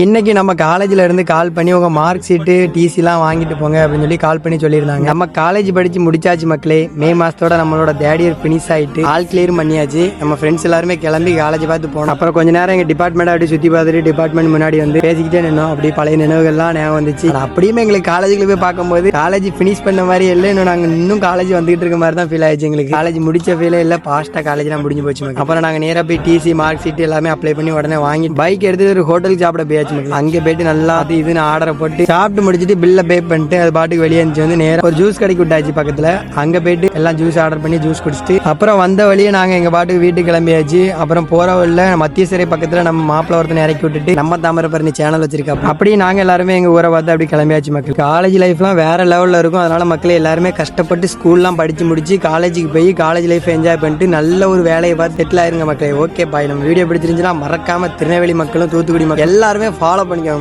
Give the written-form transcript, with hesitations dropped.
இன்னைக்கு நம்ம காலேஜ்ல இருந்து கால் பண்ணி உங்க மார்க் ஷீட்டு டிசிலாம் வாங்கிட்டு போங்க அப்படின்னு சொல்லி கால் பண்ணி சொல்லியிருந்தாங்க. நம்ம காலேஜ் படிச்சு முடிச்சாச்சு மக்களே. மே மாசத்தோட நம்மளோட தேர்ட் இயர் ஃபினிஷ் ஆயிட்டு ஆல் கிளியர் பண்ணியாச்சு. நம்ம ஃப்ரெண்ட்ஸ் எல்லாருமே கிளம்பி காலேஜ் பார்த்து போனோம். அப்புறம் கொஞ்ச நேரம் எங்க டிபார்ட்மெண்ட் அப்படி சுத்தி பார்த்துட்டு டிபார்ட்மெண்ட் முன்னாடி வந்து பேசிக்கிட்டே நின்னோம். அப்படி பழைய நினைவுகள்லாம் ஞாபகம் வந்துச்சு. அப்படியுமே எங்களுக்கு காலேஜுக்கு போய் பார்க்கும்போது காலேஜ் ஃபினிஷ் பண்ண மாதிரி இல்லை, இன்னும் நாங்கள் இன்னும் காலேஜ் வந்துகிட்டு இருக்க மாதிரி தான் ஃபீல் ஆயிடுச்சு. எங்களுக்கு காலேஜ் முடிச்ச ஃபீலே இல்லை, பாஸ்டா காலேஜ்லாம் முடிஞ்சு போச்சு. அப்புறம் நாங்கள் நேராக போய் டிசி மார்க் ஷீட் எல்லாமே அப்ளை பண்ணி உடனே வாங்கி பைக் எடுத்து ஒரு ஹோட்டலுக்கு சாப்பிட போயாச்சு. அங்கே போயிட்டு நல்லா அது இதுன்னு ஆர்டரை போட்டு சாப்பிட்டு முடிச்சுட்டு பில்ல பே பண்ணிட்டு அது பாட்டுக்கு வெளியே இருந்துச்சு. வந்து நேரம் ஒரு ஜூஸ் கடைக்கு விட்டாச்சு பக்கத்துல. அங்க போயிட்டு எல்லாம் ஜூஸ் ஆர்டர் பண்ணி ஜூஸ் குடிச்சிட்டு அப்புறம் வந்த வழியே நாங்க எங்க பாட்டுக்கு வீட்டுக்கு கிளம்பியாச்சு. அப்புறம் போற வழியில மத்திய சிறை பக்கத்துல நம்ம மாப்பிள்ள ஒருத்தனை இறக்கி விட்டுட்டு நம்ம தாமிரபரணி சேனல் வச்சிருக்கோம். அப்படியே நாங்க எல்லாருமே எங்க ஊரை பார்த்து அப்படி கிளம்பியாச்சு. மக்கள் காலேஜ் லைஃப்லாம் வேற லெவல்ல இருக்கும். அதனால மக்கள் எல்லாருமே கஷ்டப்பட்டு ஸ்கூல்லாம் படிச்சு முடிச்சு காலேஜுக்கு போய் காலேஜ் லைஃப் என்ஜாய் பண்ணிட்டு நல்ல ஒரு வேலையை பார்த்து செட்டில் ஆயிருங்க மக்களே. ஓகே பாய், நம்ம வீடியோ பிடிச்சிருந்துச்சுன்னா மறக்காம திருநெல்வேலி மக்களும் தூத்துக்குடி மக்கள் எல்லாருமே ஃபாலோ பண்ணிக்கோங்க.